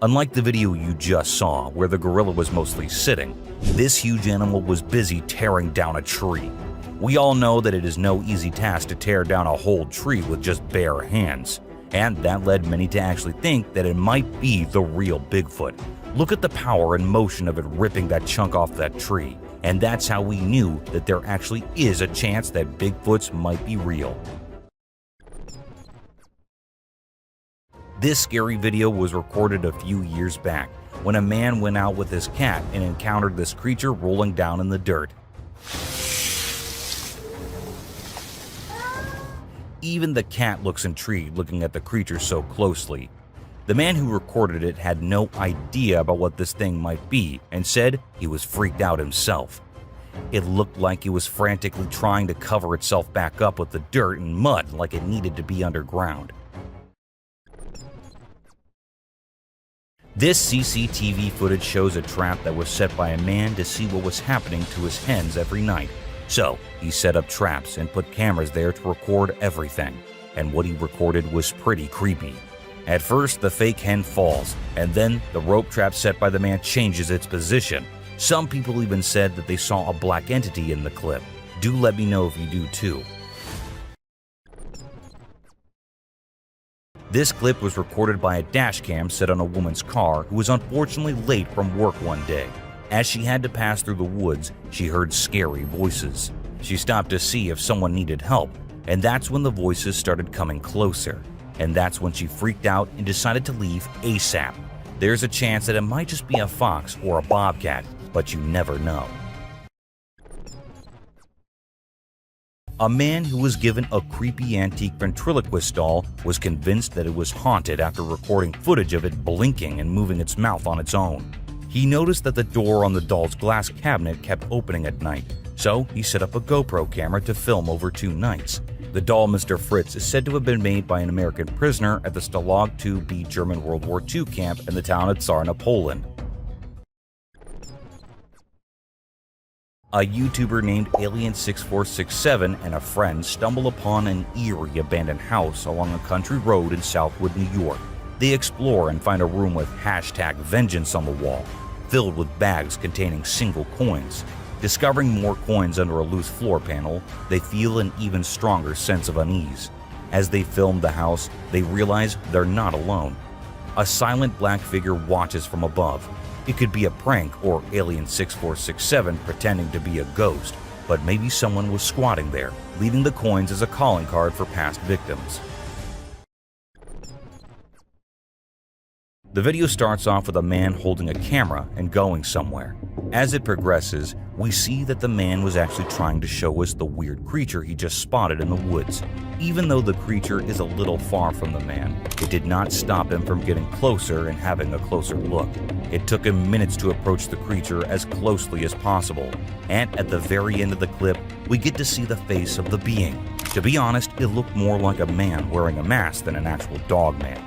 Unlike the video you just saw, where the gorilla was mostly sitting, this huge animal was busy tearing down a tree. We all know that it is no easy task to tear down a whole tree with just bare hands, and that led many to actually think that it might be the real Bigfoot. Look at the power and motion of it ripping that chunk off that tree, and that's how we knew that there actually is a chance that Bigfoots might be real. This scary video was recorded a few years back when a man went out with his cat and encountered this creature rolling down in the dirt. Even the cat looks intrigued looking at the creature so closely. The man who recorded it had no idea about what this thing might be and said he was freaked out himself. It looked like it was frantically trying to cover itself back up with the dirt and mud like it needed to be underground. This CCTV footage shows a trap that was set by a man to see what was happening to his hens every night. So, he set up traps and put cameras there to record everything, and what he recorded was pretty creepy. At first, the fake hen falls, and then the rope trap set by the man changes its position, Some people even said that they saw a black entity in the clip. Do let me know if you do too. This clip was recorded by a dashcam set on a woman's car who was unfortunately late from work one day. As she had to pass through the woods, she heard scary voices. She stopped to see if someone needed help, and that's when the voices started coming closer. And that's when she freaked out and decided to leave ASAP. There's a chance that it might just be a fox or a bobcat, but you never know. A man who was given a creepy antique ventriloquist doll was convinced that it was haunted after recording footage of it blinking and moving its mouth on its own. He noticed that the door on the doll's glass cabinet kept opening at night, so he set up a GoPro camera to film over 2 nights. The doll Mr. Fritz is said to have been made by an American prisoner at the Stalag 2B German World War II camp in the town of Czarna, Poland. A YouTuber named Alien6467 and a friend stumble upon an eerie abandoned house along a country road in Southwood, New York. They explore and find a room with #vengeance on the wall, filled with bags containing single coins. Discovering more coins under a loose floor panel, they feel an even stronger sense of unease. As they film the house, they realize they're not alone. A silent black figure watches from above. It could be a prank or Alien6467 pretending to be a ghost, but maybe someone was squatting there, leaving the coins as a calling card for past victims. The video starts off with a man holding a camera and going somewhere. As it progresses, we see that the man was actually trying to show us the weird creature he just spotted in the woods. Even though the creature is a little far from the man, it did not stop him from getting closer and having a closer look. It took him minutes to approach the creature as closely as possible, and at the very end of the clip, we get to see the face of the being. To be honest, it looked more like a man wearing a mask than an actual dog man.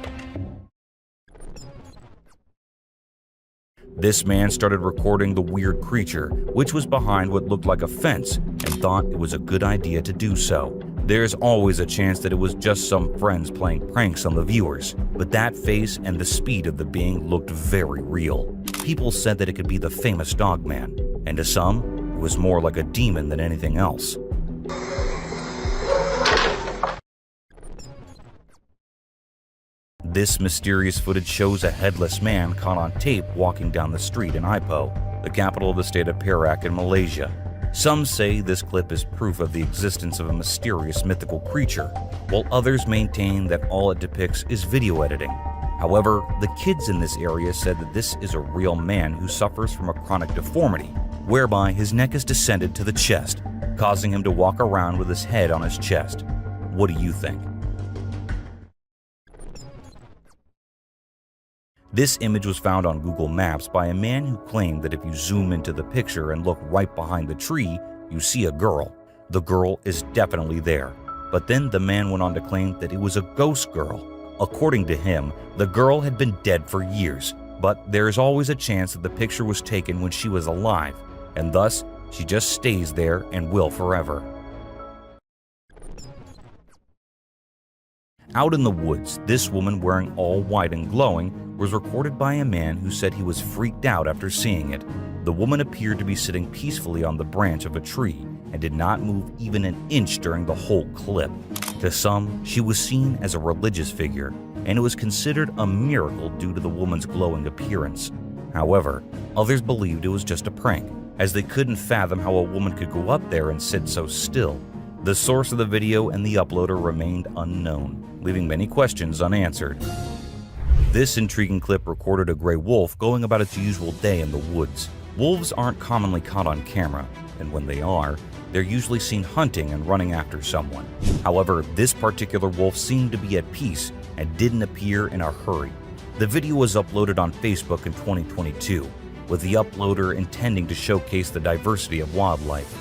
This man started recording the weird creature, which was behind what looked like a fence, and thought it was a good idea to do so. There's always a chance that it was just some friends playing pranks on the viewers, but that face and the speed of the being looked very real. People said that it could be the famous Dogman, and to some, it was more like a demon than anything else. This mysterious footage shows a headless man caught on tape walking down the street in Ipoh, the capital of the state of Perak in Malaysia. Some say this clip is proof of the existence of a mysterious mythical creature, while others maintain that all it depicts is video editing. However, the kids in this area said that this is a real man who suffers from a chronic deformity, whereby his neck is descended to the chest, causing him to walk around with his head on his chest. What do you think? This image was found on Google Maps by a man who claimed that if you zoom into the picture and look right behind the tree, you see a girl. The girl is definitely there. But then the man went on to claim that it was a ghost girl. According to him, the girl had been dead for years, but there is always a chance that the picture was taken when she was alive, and thus she just stays there and will forever. Out in the woods, this woman wearing all white and glowing was recorded by a man who said he was freaked out after seeing it. The woman appeared to be sitting peacefully on the branch of a tree and did not move even an inch during the whole clip. To some, she was seen as a religious figure, and it was considered a miracle due to the woman's glowing appearance. However, others believed it was just a prank, as they couldn't fathom how a woman could go up there and sit so still. The source of the video and the uploader remained unknown, leaving many questions unanswered. This intriguing clip recorded a gray wolf going about its usual day in the woods. Wolves aren't commonly caught on camera, and when they are, they're usually seen hunting and running after someone. However, this particular wolf seemed to be at peace and didn't appear in a hurry. The video was uploaded on Facebook in 2022, with the uploader intending to showcase the diversity of wildlife.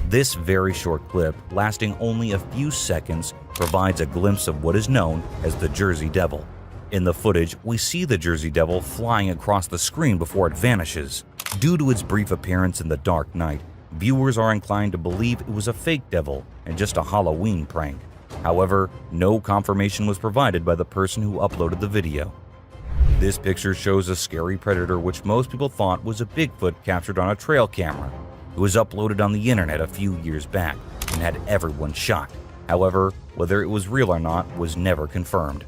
This very short clip, lasting only a few seconds, provides a glimpse of what is known as the Jersey Devil. In the footage, we see the Jersey Devil flying across the screen before it vanishes. Due to its brief appearance in the dark night, viewers are inclined to believe it was a fake devil and just a Halloween prank. However, no confirmation was provided by the person who uploaded the video. This picture shows a scary predator which most people thought was a Bigfoot captured on a trail camera. It was uploaded on the internet a few years back and had everyone shocked. However, whether it was real or not was never confirmed.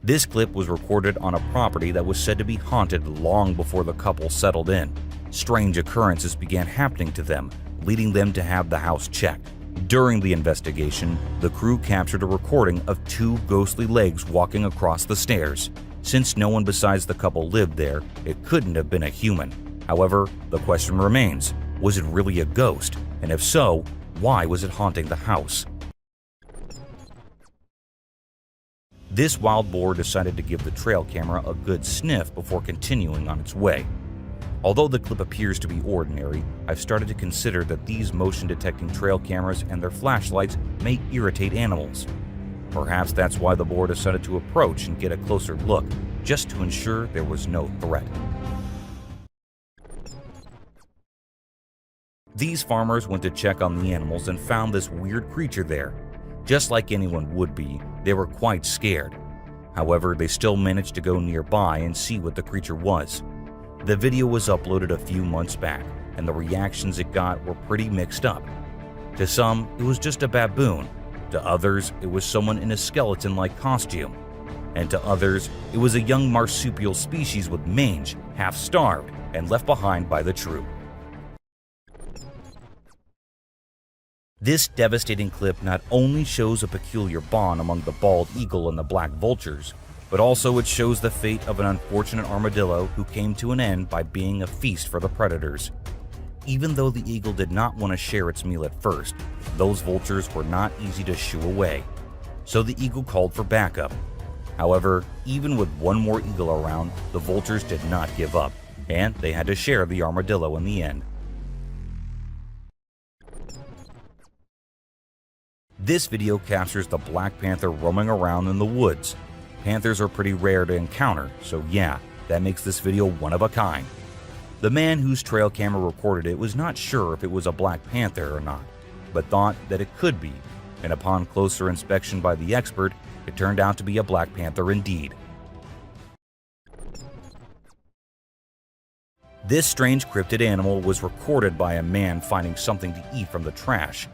This clip was recorded on a property that was said to be haunted long before the couple settled in. Strange occurrences began happening to them, leading them to have the house checked. During the investigation, the crew captured a recording of two ghostly legs walking across the stairs. Since no one besides the couple lived there, it couldn't have been a human. However, the question remains, was it really a ghost? And if so, why was it haunting the house? This wild boar decided to give the trail camera a good sniff before continuing on its way. Although the clip appears to be ordinary, I've started to consider that these motion-detecting trail cameras and their flashlights may irritate animals. Perhaps that's why the boar decided to approach and get a closer look, just to ensure there was no threat. These farmers went to check on the animals and found this weird creature there. Just like anyone would be, they were quite scared. However, they still managed to go nearby and see what the creature was. The video was uploaded a few months back, and the reactions it got were pretty mixed up. To some, it was just a baboon. To others, it was someone in a skeleton-like costume. And to others, it was a young marsupial species with mange, half-starved, and left behind by the troop. This devastating clip not only shows a peculiar bond among the bald eagle and the black vultures, but also it shows the fate of an unfortunate armadillo who came to an end by being a feast for the predators. Even though the eagle did not want to share its meal at first, those vultures were not easy to shoo away. So the eagle called for backup. However, even with one more eagle around, the vultures did not give up, and they had to share the armadillo in the end. This video captures the black panther roaming around in the woods. Panthers are pretty rare to encounter, so yeah, that makes this video one of a kind. The man whose trail camera recorded it was not sure if it was a black panther or not, but thought that it could be, and upon closer inspection by the expert, it turned out to be a black panther indeed. This strange cryptid animal was recorded by a man finding something to eat from the trash.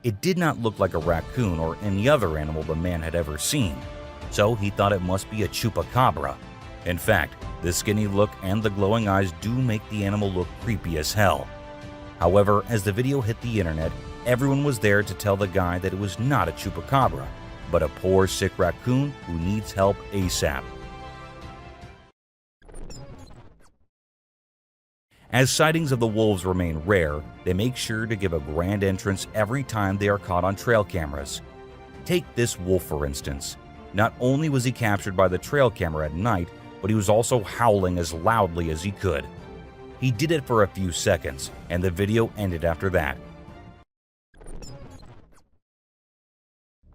It did not look like a raccoon or any other animal the man had ever seen, so he thought it must be a chupacabra. In fact, the skinny look and the glowing eyes do make the animal look creepy as hell. However, as the video hit the internet, everyone was there to tell the guy that it was not a chupacabra, but a poor sick raccoon who needs help ASAP. As sightings of the wolves remain rare, they make sure to give a grand entrance every time they are caught on trail cameras. Take this wolf for instance. Not only was he captured by the trail camera at night, but he was also howling as loudly as he could. He did it for a few seconds, and the video ended after that.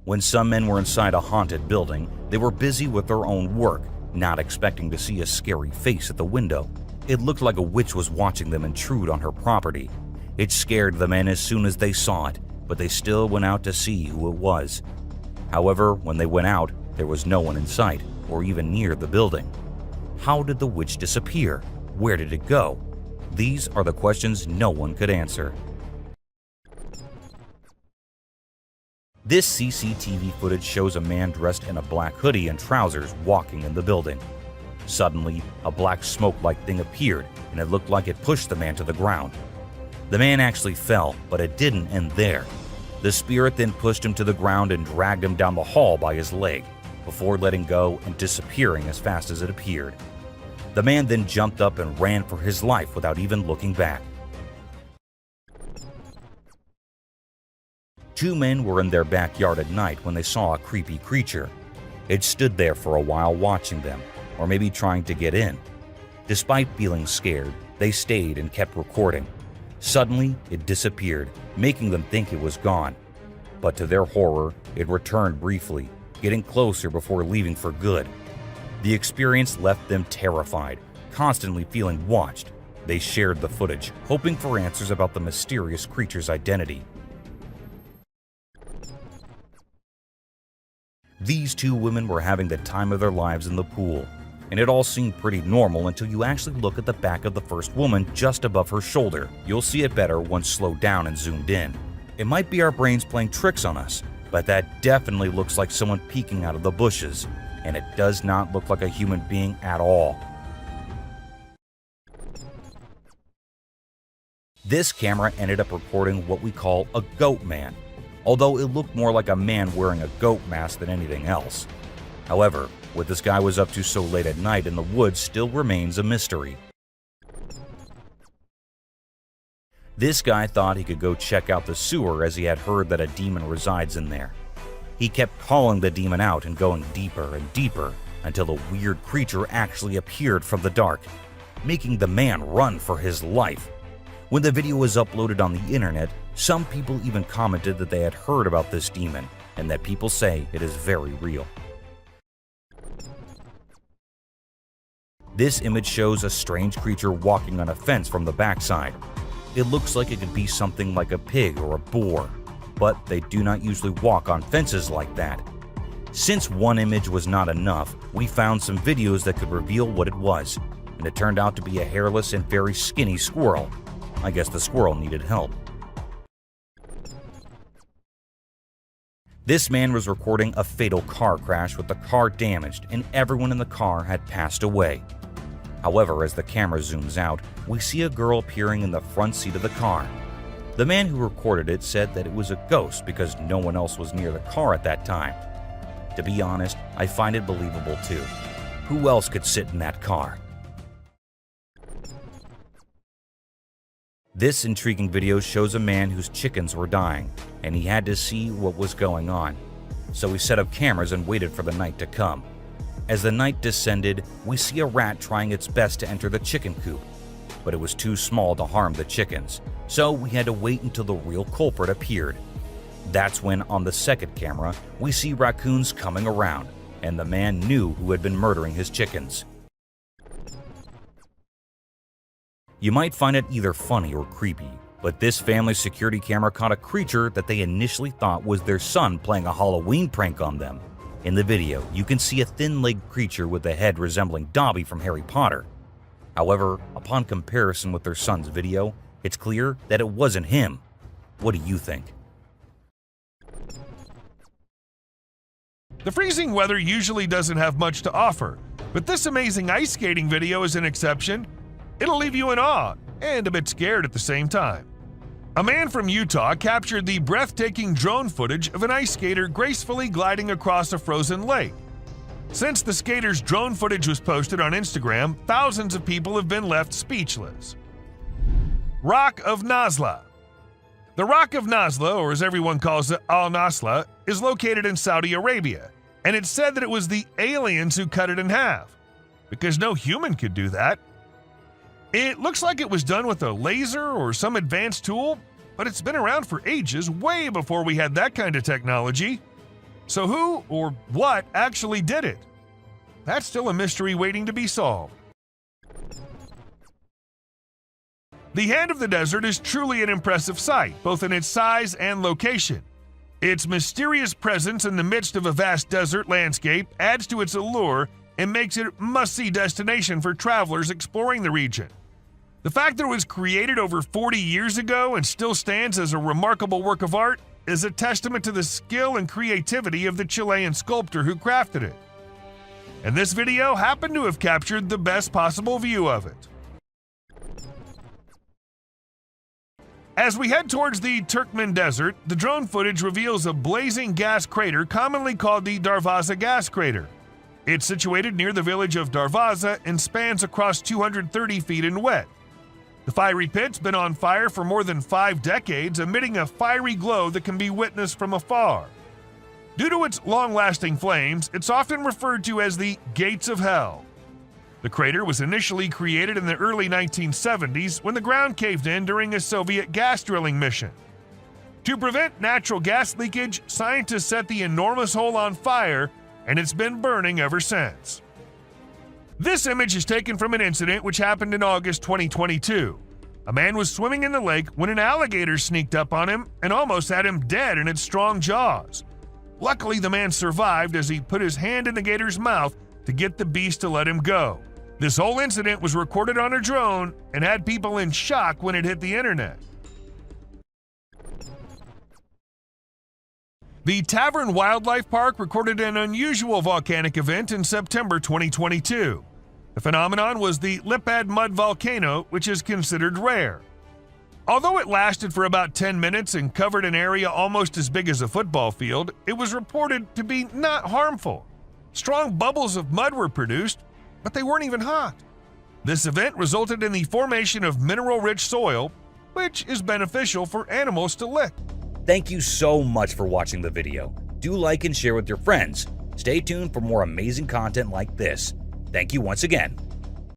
When some men were inside a haunted building, they were busy with their own work, not expecting to see a scary face at the window. It looked like a witch was watching them intrude on her property. It scared the men as soon as they saw it, but they still went out to see who it was. However, when they went out, there was no one in sight or even near the building. How did the witch disappear? Where did it go? These are the questions no one could answer. This CCTV footage shows a man dressed in a black hoodie and trousers walking in the building. Suddenly, a black smoke-like thing appeared, and it looked like it pushed the man to the ground. The man actually fell, but it didn't end there. The spirit then pushed him to the ground and dragged him down the hall by his leg, before letting go and disappearing as fast as it appeared. The man then jumped up and ran for his life without even looking back. Two men were in their backyard at night when they saw a creepy creature. It stood there for a while watching them, or maybe trying to get in. Despite feeling scared, they stayed and kept recording. Suddenly, it disappeared, making them think it was gone. But to their horror, it returned briefly, getting closer before leaving for good. The experience left them terrified, constantly feeling watched. They shared the footage, hoping for answers about the mysterious creature's identity. These two women were having the time of their lives in the pool, and it all seemed pretty normal until you actually look at the back of the first woman just above her shoulder. You'll see it better once slowed down and zoomed in. It might be our brains playing tricks on us, but that definitely looks like someone peeking out of the bushes, and it does not look like a human being at all. This camera ended up recording what we call a goat man, although it looked more like a man wearing a goat mask than anything else. However, what this guy was up to so late at night in the woods still remains a mystery. This guy thought he could go check out the sewer as he had heard that a demon resides in there. He kept calling the demon out and going deeper and deeper until the weird creature actually appeared from the dark, making the man run for his life. When the video was uploaded on the internet, some people even commented that they had heard about this demon and that people say it is very real. This image shows a strange creature walking on a fence from the backside. It looks like it could be something like a pig or a boar, but they do not usually walk on fences like that. Since one image was not enough, we found some videos that could reveal what it was, and it turned out to be a hairless and very skinny squirrel. I guess the squirrel needed help. This man was recording a fatal car crash with the car damaged and everyone in the car had passed away. However, as the camera zooms out, we see a girl appearing in the front seat of the car. The man who recorded it said that it was a ghost because no one else was near the car at that time. To be honest, I find it believable too. Who else could sit in that car? This intriguing video shows a man whose chickens were dying, and he had to see what was going on. So he set up cameras and waited for the night to come. As the night descended, we see a rat trying its best to enter the chicken coop, but it was too small to harm the chickens, so we had to wait until the real culprit appeared. That's when, on the second camera, we see raccoons coming around, and the man knew who had been murdering his chickens. You might find it either funny or creepy, but this family's security camera caught a creature that they initially thought was their son playing a Halloween prank on them. In the video, you can see a thin-legged creature with a head resembling Dobby from Harry Potter. However, upon comparison with their son's video, it's clear that it wasn't him. What do you think?
The freezing weather usually doesn't have much to offer, but this amazing ice skating video is an exception. It'll leave you in awe and a bit scared at the same time. A man from Utah captured the breathtaking drone footage of an ice skater gracefully gliding across a frozen lake. Since the skater's drone footage was posted on Instagram, thousands of people have been left speechless. Rock of Nazla. The Rock of Nazla, or as everyone calls it, Al-Nasla, is located in Saudi Arabia, and it's said that it was the aliens who cut it in half, because no human could do that. It looks like it was done with a laser or some advanced tool, but it's been around for ages, way before we had that kind of technology. So who or what actually did it? That's still a mystery waiting to be solved. The Hand of the Desert is truly an impressive sight, both in its size and location. Its mysterious presence in the midst of a vast desert landscape adds to its allure and makes it a must-see destination for travelers exploring the region. The fact that it was created over 40 years ago and still stands as a remarkable work of art is a testament to the skill and creativity of the Chilean sculptor who crafted it. And this video happened to have captured the best possible view of it. As we head towards the Turkmen Desert, the drone footage reveals a blazing gas crater commonly called the Darvaza gas crater. It's situated near the village of Darvaza and spans across 230 feet in width. The fiery pit's been on fire for more than 5 decades, emitting a fiery glow that can be witnessed from afar. Due to its long-lasting flames, it's often referred to as the Gates of Hell. The crater was initially created in the early 1970s when the ground caved in during a Soviet gas drilling mission. To prevent natural gas leakage, scientists set the enormous hole on fire, and it's been burning ever since. This image is taken from an incident which happened in August 2022. A man was swimming in the lake when an alligator sneaked up on him and almost had him dead in its strong jaws. Luckily, the man survived as he put his hand in the gator's mouth to get the beast to let him go. This whole incident was recorded on a drone and had people in shock when it hit the internet. The Tavern Wildlife Park recorded an unusual volcanic event in September 2022. The phenomenon was the Lipad Mud Volcano, which is considered rare. Although it lasted for about 10 minutes and covered an area almost as big as a football field, it was reported to be not harmful. Strong bubbles of mud were produced, but they weren't even hot. This event resulted in the formation of mineral-rich soil, which is beneficial for animals to lick.
Thank you so much for watching the video. Do like and share with your friends. Stay tuned for more amazing content like this. Thank you once again.